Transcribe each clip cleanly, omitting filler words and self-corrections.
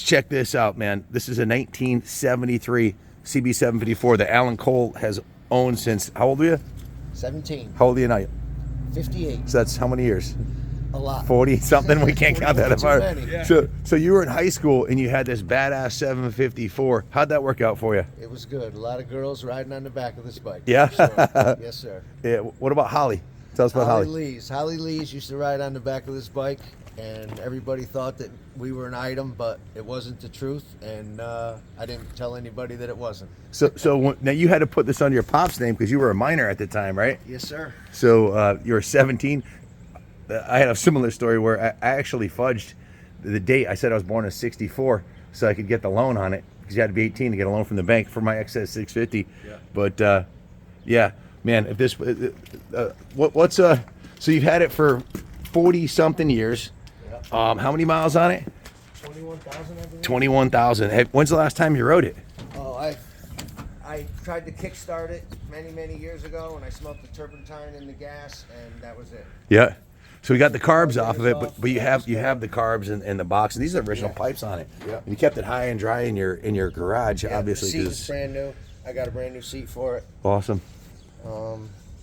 check this out, man. This is a 1973 CB754 that Alan Cole has owned since, how old are you? 17. How old are you now? 58. So that's how many years? A lot. 40 something. We can't count that apart. Yeah. So you were in high school and you had this badass 754. How'd that work out for you? It was good. A lot of girls riding on the back of this bike. Yeah. Sure. Yes, sir. Yeah. What about Holly? Tell us about Holly. Holly Lees used to ride on the back of this bike, and everybody thought that we were an item, but it wasn't the truth, and I didn't tell anybody that it wasn't. So now you had to put this under your pop's name because you were a minor at the time, right? Yes, sir. So you were 17. I had a similar story where I actually fudged the date. I said I was born in '64 so I could get the loan on it because you had to be 18 to get a loan from the bank for my XS 650. Yeah. But yeah, man, if this so you've had it for 40 something years. Yep. How many miles on it? 21,000, I believe. 21,000. When's the last time you rode it? Oh, I tried to kickstart it many years ago, and I smelled the turpentine in the gas, and that was it. Yeah. So we got the carbs off of it, but you have the carbs in the box, and these are original pipes on it. Yeah. And you kept it high and dry in your garage, obviously. The seat is brand new. I got a brand new seat for it. Awesome.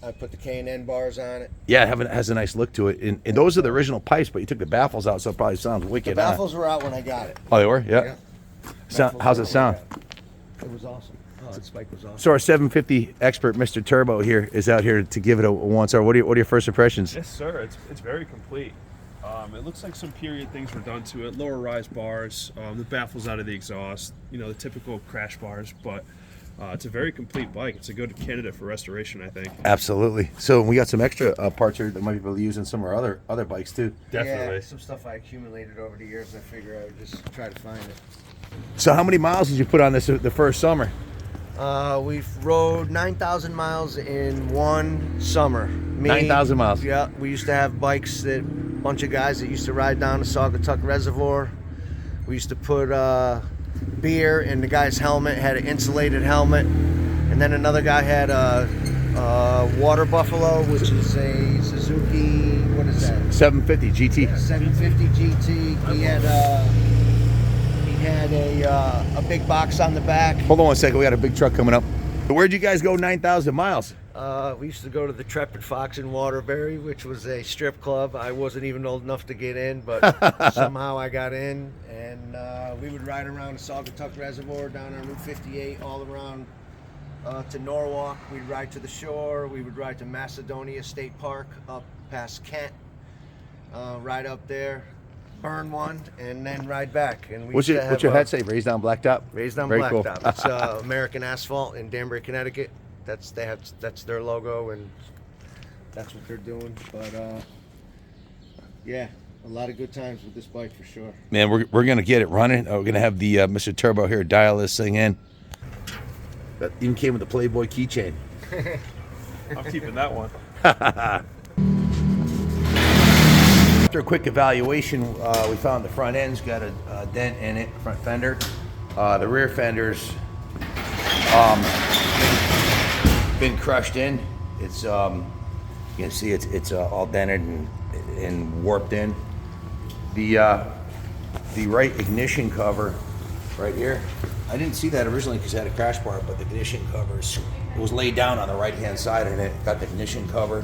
I put the K&N bars on it. Yeah, it has a nice look to it. And those are the original pipes, but you took the baffles out, so it probably sounds wicked. The baffles were out when I got it. Oh, they were? Yeah. How's it sound? It was awesome. Oh, this bike was awesome. So our 750 expert, Mr. Turbo here, is out here to give it a once. What are your first impressions? Yes, sir. It's very complete. It looks like some period things were done to it. Lower rise bars, the baffles out of the exhaust, the typical crash bars, but it's a very complete bike. It's a good candidate for restoration, I think. Absolutely. So we got some extra parts here that might be able to use in some of our other bikes too. Definitely. Yeah, some stuff I accumulated over the years. I figure I would just try to find it. So how many miles did you put on this the first summer? We've rode 9,000 miles in one summer. 9,000 miles. Yeah, we used to have bikes that a bunch of guys that used to ride down the Saugatuck Reservoir. We used to put beer in the guy's helmet, had an insulated helmet, and then another guy had a Water Buffalo, which is a Suzuki. What is that? 750 GT. Yeah, 750 GT. He had a big box on the back. Hold on one second. We got a big truck coming up. Where'd you guys go 9,000 miles? We used to go to the Trepid Fox in Waterbury, which was a strip club. I wasn't even old enough to get in, but somehow I got in. And we would ride around the Saugatuck Reservoir, down on Route 58, all around to Norwalk. We'd ride to the shore. We would ride to Macedonia State Park, up past Kent, ride up there, burn one, and then ride back. And what's your head say? Raised on Blacktop? Raised on Very Blacktop. Cool. It's American Asphalt in Danbury, Connecticut. That's their logo, and that's what they're doing. But yeah, a lot of good times with this bike for sure. Man, we're gonna get it running. We're gonna have the Mr. Turbo here dial this thing in. That even came with the Playboy keychain. I'm keeping that one. After a quick evaluation, we found the front end's got a dent in it, front fender. The rear fender's been crushed in. It's you can see it's all dented and warped in. The right ignition cover right here, I didn't see that originally because it had a crash bar, but the ignition cover it was laid down on the right hand side, and it got the ignition cover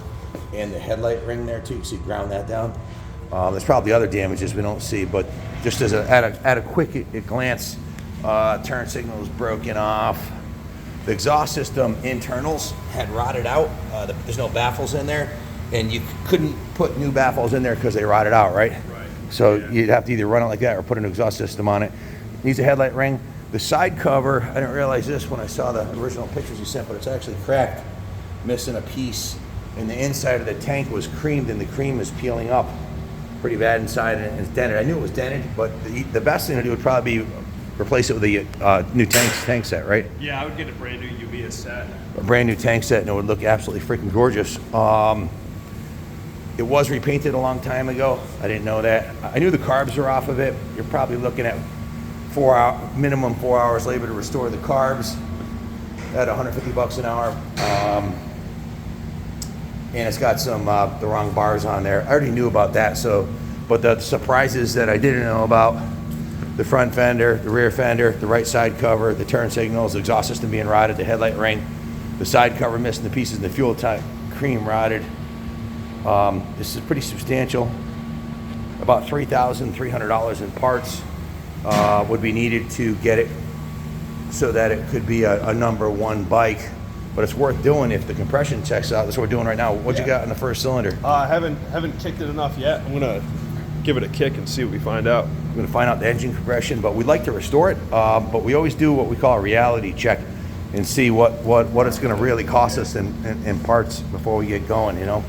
and the headlight ring there too, so you ground that down. There's probably other damages we don't see, but just as at a quick glance, turn signal was broken off. The exhaust system internals had rotted out. There's no baffles in there, and you couldn't put new baffles in there because they rotted out, right? Right. So yeah. You'd have to either run it like that or put an exhaust system on it. It needs a headlight ring. The side cover, I didn't realize this when I saw the original pictures you sent, but it's actually cracked, missing a piece, and the inside of the tank was creamed, and the cream is peeling up pretty bad inside, and it's dented. I knew it was dented, but the best thing to do would probably be replace it with a new tank set, right? Yeah, I would get a brand new UV set. A brand new tank set, and it would look absolutely freaking gorgeous. It was repainted a long time ago. I didn't know that. I knew the carbs were off of it. You're probably looking at minimum 4 hours labor to restore the carbs at $150 an hour. And it's got some the wrong bars on there. I already knew about that. But the surprises that I didn't know about the front fender, the rear fender, the right side cover, the turn signals, the exhaust system being rotted, the headlight ring, the side cover missing the pieces, and the fuel tank cream rotted. This is pretty substantial. About $3,300 in parts would be needed to get it so that it could be a number one bike. But it's worth doing if the compression checks out. That's what we're doing right now. What you got in the first cylinder? I haven't kicked it enough yet. I'm gonna give it a kick and see what we find out. We're going to find out the engine compression, but we'd like to restore it. But we always do what we call a reality check and see what it's going to really cost us in parts before we get going, you know.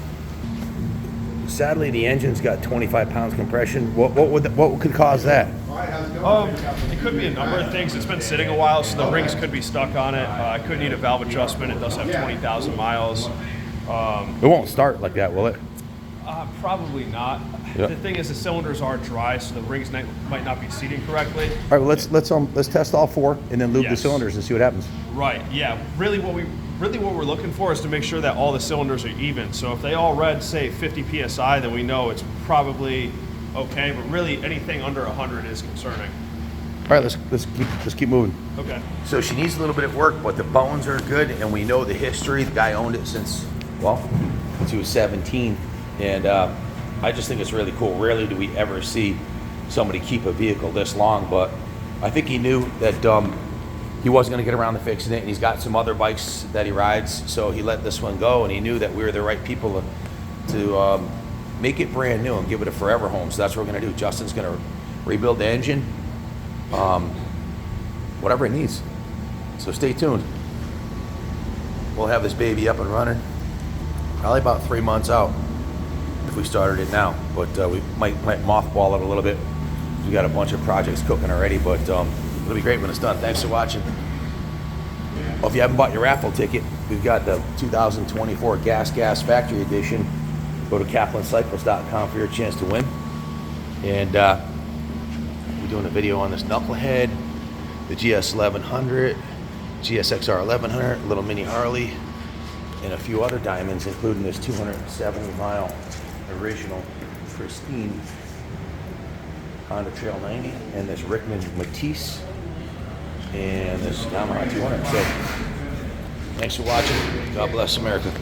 Sadly, the engine's got 25 pounds compression. What could cause that? It could be a number of things. It's been sitting a while, so the rings could be stuck on it. It could need a valve adjustment. It does have 20,000 miles. It won't start like that, will it? Probably not. Yep. The thing is, the cylinders are dry, so the rings might not be seating correctly. All right, well, let's test all four and then lube the Yes. cylinders and see what happens. Right. Yeah. Really, what we're looking for is to make sure that all the cylinders are even. So if they all read, say, 50 psi, then we know it's probably okay. But really, anything under 100 is concerning. All right, let's keep moving. Okay. So she needs a little bit of work, but the bones are good, and we know the history. The guy owned it since he was 17, and I just think it's really cool. Rarely do we ever see somebody keep a vehicle this long, but I think he knew that he wasn't going to get around to fixing it, and he's got some other bikes that he rides, so he let this one go, and he knew that we were the right people to make it brand new and give it a forever home. So that's what we're going to do. Justin's going to rebuild the engine, whatever it needs. So stay tuned. We'll have this baby up and running probably about 3 months out if we started it now, but we might mothball it a little bit. We got a bunch of projects cooking already, but it'll be great when it's done. Thanks for watching. Well, if you haven't bought your raffle ticket, we've got the 2024 Gas Factory Edition. Go to KaplanCycles.com for your chance to win. And we're doing a video on this knucklehead, the GS 1100, GSXR 1100, little mini Harley, and a few other diamonds, including this 270-mile original pristine Honda Trail 90, and this Rickman Matisse, and this Yamaha 200. So, thanks for watching. God bless America.